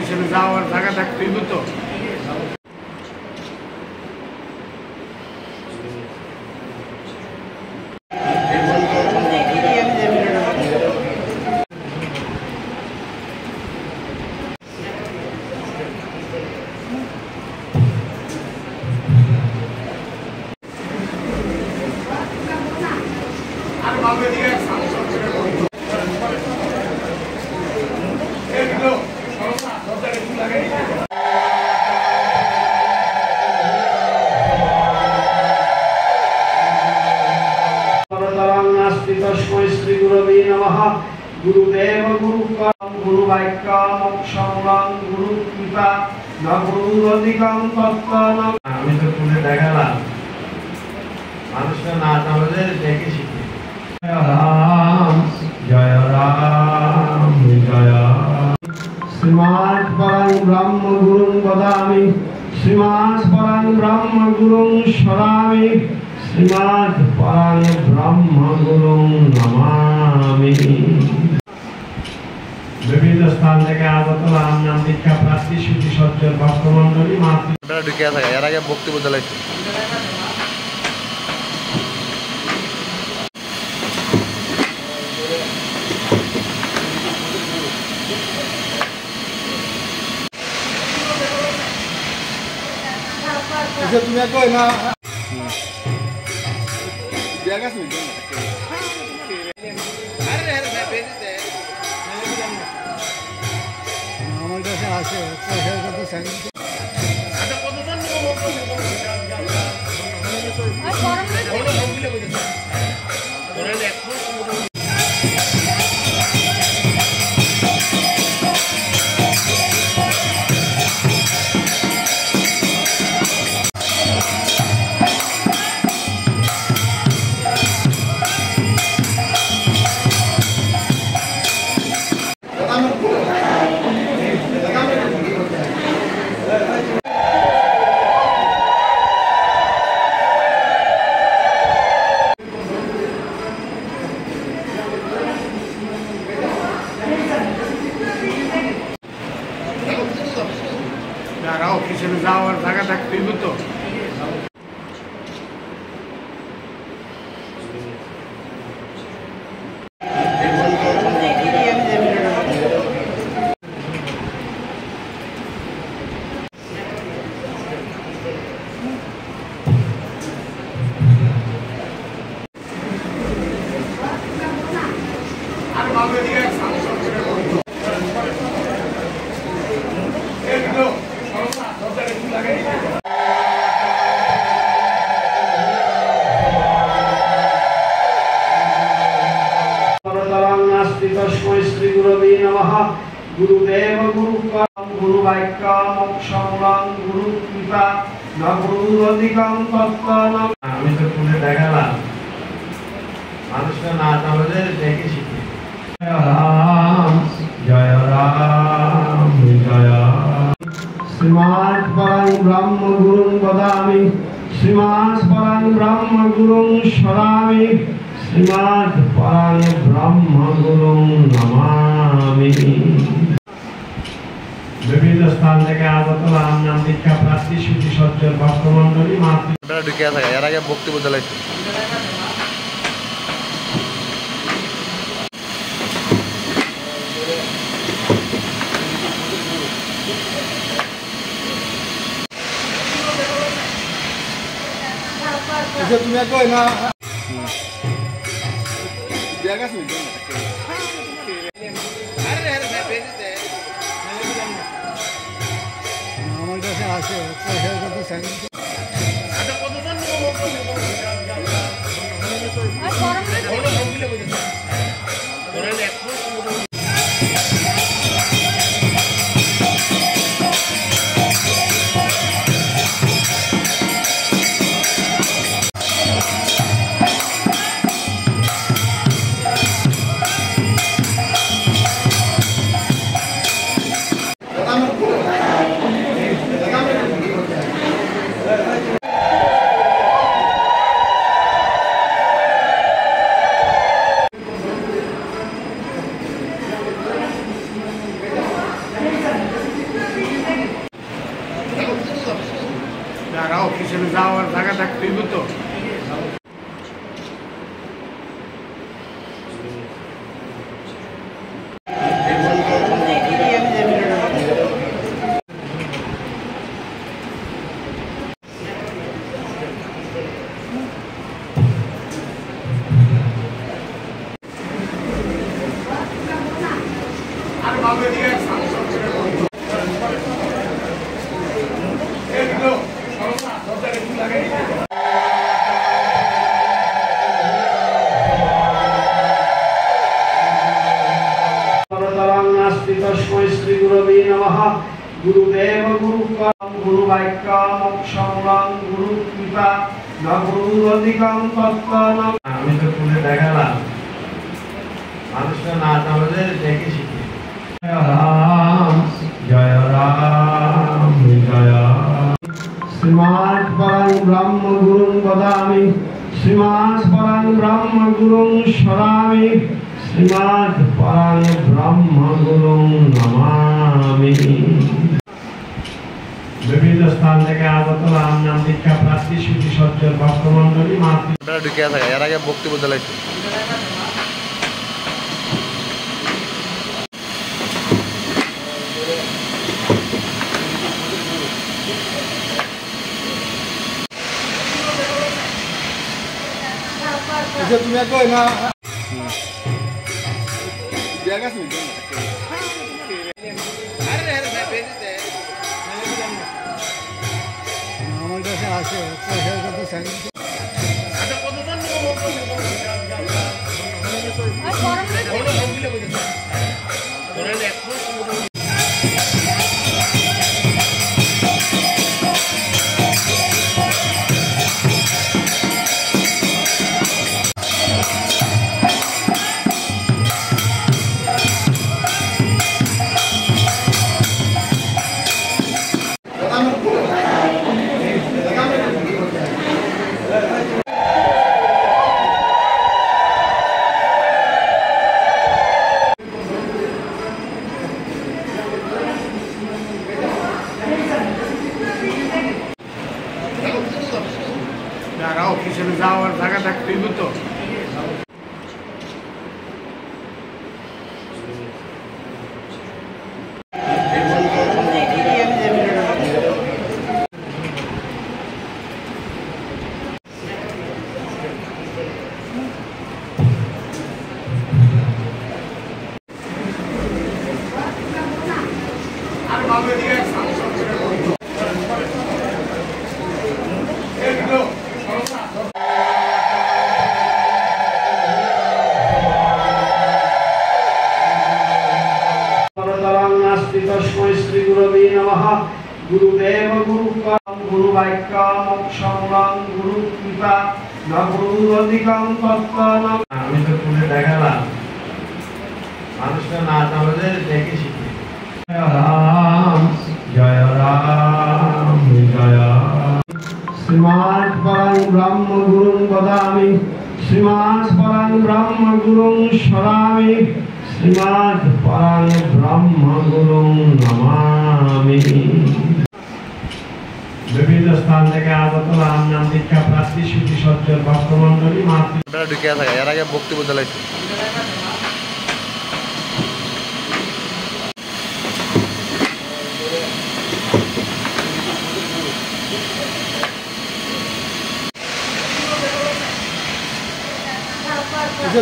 অফিসে যাওয়ার জায়গা থাকতেই তো। श्री गुरवे नमः। गुरुदेव गुरुकं गुरुवाक्यं मोक्षं गुरुकृपा न गुरुरधिकं तत्त्वं। আমি তো তুলে দেখালাম, মানুষটা না জানলে দেখে শিখে। জয় রাম জয় শ্রীমান পরং ব্রহ্ম গুরুং বদামি শ্রীমান পরং ব্রহ্ম গুরুং শরামি শ্রীমান পরং ব্রহ্ম গুরুং নমামি। বিভিন্ন স্থান থেকে আগত রাম নাম দীক্ষা প্রাপ্তি সুখী সজ্জন ভক্তমণ্ডলী মাতৃ ঢুকে থাকে। এর আগে বক্তব্য চালাইছে। তুমি কই না আমার কাছে আছে অফিসে যাওয়ার জায়গা থাকতেই তো। श्री गुरवे नमः। गुरुदेव गुरुकं गुरुवाक्यं मोक्षं गुरुकृपा न गुरुरधिकं तत्त्वं। আমি তো তুলে দেখালাম, মানুষটা না জানলে দেখে শিখে। জয় রাম জয় শ্রীমান পরং ব্রহ্ম গুরুং বদামি শ্রীমান পরং ব্রহ্ম গুরুং শরামি শ্রীমান পরং ব্রহ্ম গুরুং নমামি। বিভিন্ন স্থান থেকে আগত রাম নাম দীক্ষা প্রাপ্তি সুখী সজ্জন ভক্তমণ্ডলী মাতৃ ঢুকে থাকে। এর আগে বক্তব্য চালাইছে। তুমি কই না আমার কাছে আছে गुरवे नमः गुरुदेव गुरुकं गुरुवाक्यं मोक्षं गुरुकृपा न गुरुरधिकं तत्त्वं আমি তো পুরো দেখালাম মানুষটা না তাহলে দেখে শিখি জয় রাম জয় শ্রীমান পরং ব্রহ্ম গুরুং বদামি শ্রীমান পরং ব্রহ্ম গুরুং শরামি শ্রীমান পরং ব্রহ্ম গুরুং নমামি। বিভিন্ন স্থান থেকে আগত রাম নাম দীক্ষা প্রাপ্তি সুধী সজ্জন ভক্তমণ্ডলী মাতৃ আপনারা ঢুকে আছে এর আগে বক্তব্য দিলাইছে তুমি কই না জায়গা শুনছো আমার কাছে আছে তো সেকেন্ড অফিসে যাওয়ার জায়গা থাকতেই তো तस्मै श्री गुरवे नमः गुरुदेव गुरुकं गुरुवाक्यं मोक्षं गुरुकृपा न गुरुरधिकं तत्त्वं আমি তো পুরো দেখালাম মানুষটা না তাহলে দেখে শিখি জয় রাম জয় শ্রীমান পরং ব্রহ্ম গুরুং বদামি শ্রীমান পরং ব্রহ্ম গুরুং শরামি শ্রীমান পরং ব্রহ্ম গুরুং নমামি। বিভিন্ন স্থান থেকে আগত রাম নাম দীক্ষা প্রাপ্তি সুধী সজ্জন ভক্তমণ্ডলী মাতৃ আপনারা ঢুকে আছে এর আগে বক্তব্য দিলাইছে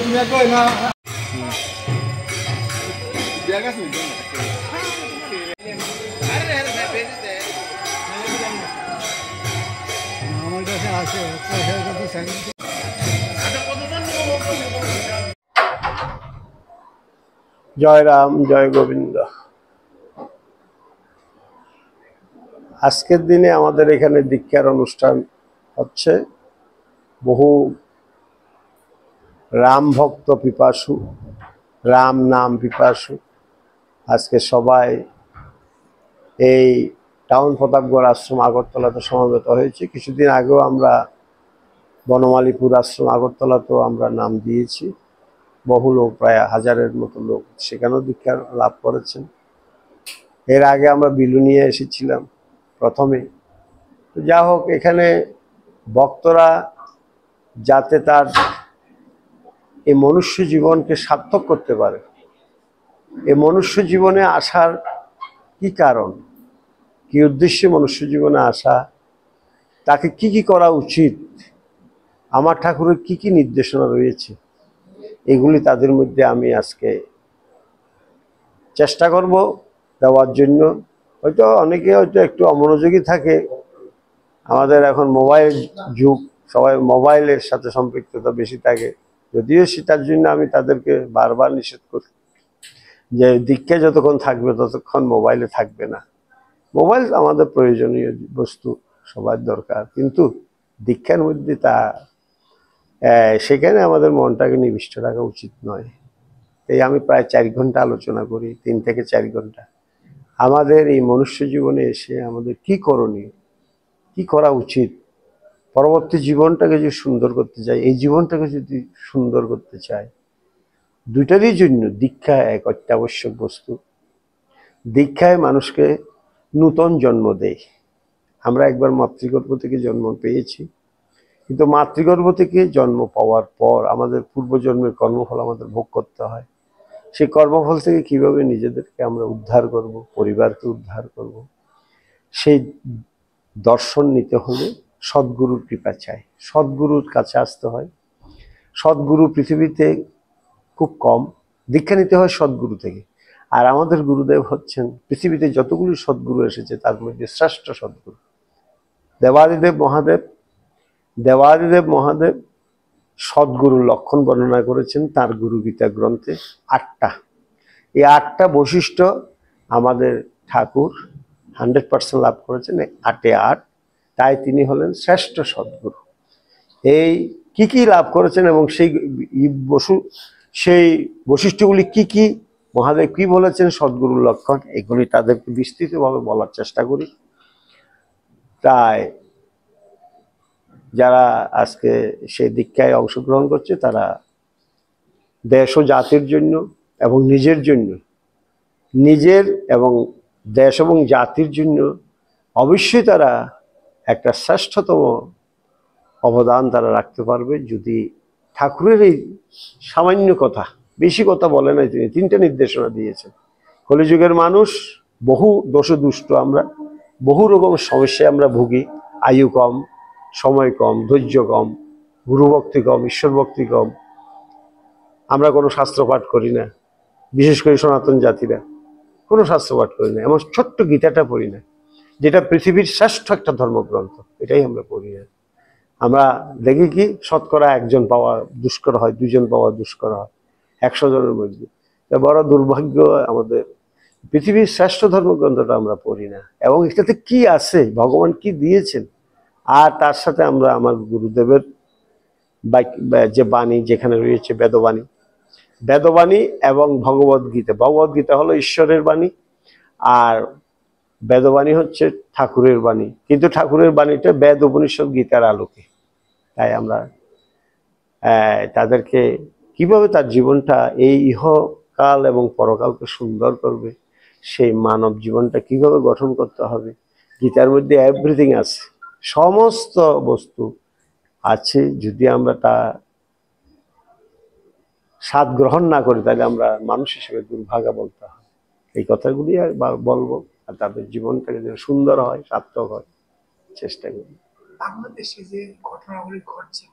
তুমি কই না জায়গা শুনছো আমার কাছে আছে তো সেকেন্ড জয় রাম জয় গোবিন্দ। আজকের দিনে আমাদের এখানে দীক্ষার অনুষ্ঠান হচ্ছে। বহু রাম ভক্ত পিপাসু, রাম নাম পিপাসু আজকে সবাই এই টাউন প্রতাপগড় আশ্রম আগরতলাতে সমবেত হয়েছে। কিছুদিন আগেও আমরা বনমালীপুর আশ্রম আগরতলাতেও আমরা নাম দিয়েছি। বহু লোক, প্রায় 1000-এর মতো লোক সেখানেও দীক্ষা লাভ করেছেন। এর আগে আমরা বিলুনিয়া এসেছিলাম প্রথমে। যা হোক, এখানে ভক্তরা যাতে তার এই মনুষ্য জীবনকে সার্থক করতে পারে, এই মনুষ্য জীবনে আসার কি কারণ, কি উদ্দেশ্যে মনুষ্য জীবনে আসা, তাকে কি কি করা উচিত, আমার ঠাকুরের কি কি নির্দেশনা রয়েছে, এগুলি তাদের মধ্যে আমি আজকে চেষ্টা করব দেওয়ার জন্য। হয়তো অনেকে হয়তো একটু অমনোযোগী থাকে, আমাদের এখন মোবাইল যুগ, সবাই মোবাইলের সাথে সম্পৃক্ততা বেশি থাকে, যদিও সেটার জন্য আমি তাদেরকে বারবার নিষেধ করি যে দীক্ষা যতক্ষণ থাকবে ততক্ষণ মোবাইলে থাকবে না। মোবাইল আমাদের প্রয়োজনীয় বস্তু, সবার দরকার, কিন্তু দীক্ষার মধ্যে সেখানে আমাদের মনটাকে নিবিষ্ট রাখা উচিত নয়। তাই আমি প্রায় 4 ঘন্টা আলোচনা করি, 3 থেকে 4 ঘন্টা। আমাদের এই মনুষ্য জীবনে এসে আমাদের কি করণীয়, কি করা উচিত, পরবর্তী জীবনটাকে যদি সুন্দর করতে চাই, এই জীবনটাকে যদি সুন্দর করতে চাই, দুইটারই জন্য দীক্ষা এক অত্যাবশ্যক বস্তু। দীক্ষায় মানুষকে নূতন জন্ম দেয়। আমরা একবার মাতৃগর্ভ থেকে জন্ম পেয়েছি, কিন্তু মাতৃগর্ভ থেকে জন্ম পাওয়ার পর আমাদের পূর্বজন্মের কর্মফল আমাদের ভোগ করতে হয়। সেই কর্মফল থেকে কিভাবে নিজেদেরকে আমরা উদ্ধার করব, পরিবারকে উদ্ধার করব, সেই দর্শন নিতে হলে সদ্গুরুর কৃপা চাই, সদ্গুরুর কাছে আসতে হয়। সদ্গুরু পৃথিবীতে খুব কম, দীক্ষা নিতে হয় সদ্গুরু থেকে। আর আমাদের গুরুদেব হচ্ছেন পৃথিবীতে যতগুলি সদ্গুরু এসেছে তার মধ্যে শ্রেষ্ঠ সদ্গুরু দেবাদিদেব মহাদেব। দেবাদিদেব মহাদেব সদ্গুরুর লক্ষণ বর্ণনা করেছেন তার গুরু গীতা গ্রন্থে 8টা। এই 8টা বৈশিষ্ট্য আমাদের ঠাকুর 100% লাভ করেছেন, 8-এ 8। তাই তিনি হলেন শ্রেষ্ঠ সদ্গুরু। এই কি লাভ করেছেন এবং সেই বৈশিষ্ট্যগুলি কি মহাদেব কি বলেছেন, সদ্গুরুর লক্ষণ, এগুলি তাদেরকে বিস্তৃতভাবে বলার চেষ্টা করি। তাই যারা আজকে সেই দীক্ষায় অংশগ্রহণ করছে তারা দেশ ও জাতির জন্য এবং নিজের জন্য, নিজের এবং দেশ এবং জাতির জন্য অবশ্যই তারা একটা শ্রেষ্ঠতম অবদান তারা রাখতে পারবে যদি ঠাকুরের এই সামান্য কথা, বেশি কথা বলে নাই, তিনি 3টা নির্দেশনা দিয়েছেন। কলিযুগের মানুষ বহু দোষ দুষ্ট, আমরা বহু রকম সমস্যায় আমরা ভুগি। আয়ু কম, সময় কম, ধৈর্য কম, গুরুভক্তি কম, ঈশ্বর ভক্তি কম। আমরা কোনো শাস্ত্র পাঠ করি না, বিশেষ করে সনাতন জাতিরা কোনো শাস্ত্র পাঠ করি না, এমন ছোট্ট গীতাটা পড়ি না, যেটা পৃথিবীর শ্রেষ্ঠ একটা ধর্মগ্রন্থ, এটাই আমরা পড়ি না। আমরা দেখি কি শতকরা 1 জন পাওয়া দুষ্কর হয়, 2 জন পাওয়া দুষ্কর হয় 100 জনের মধ্যে। বড় দুর্ভাগ্য আমাদের, পৃথিবীর শ্রেষ্ঠ ধর্মগ্রন্থটা আমরা পড়ি না, এবং এটাতে কি আছে, ভগবান কি দিয়েছেন। আর তার সাথে আমরা আমার গুরুদেবের যে বাণী যেখানে রয়েছে, বেদবাণী এবং ভগবদ্গীতা। ভগবদ্গীতা হলো ঈশ্বরের বাণী, আর বেদবাণী হচ্ছে ঠাকুরের বাণী, কিন্তু ঠাকুরের বাণীটা বেদ উপনিষদ গীতার আলোকে। তাই আমরা তাদেরকে কিভাবে তার জীবনটা এই ইহকাল এবং পরকালকে সুন্দর করবে, সেই মানব জীবনটা কিভাবে গঠন করতে হবে, গীতার মধ্যে এভরিথিং আছে, সমস্ত বস্তু আছে। যদি আমরা তা স্বাদ গ্রহণ না করি তাহলে আমরা মানুষ হিসেবে দুর্ভাগা বলতে হয়। এই কথাগুলি বলবো, আর তাদের জীবনটাকে যেন সুন্দর হয়, সার্থক হয়, চেষ্টা করি। বাংলাদেশে যে ঘটনাগুলি ঘটছে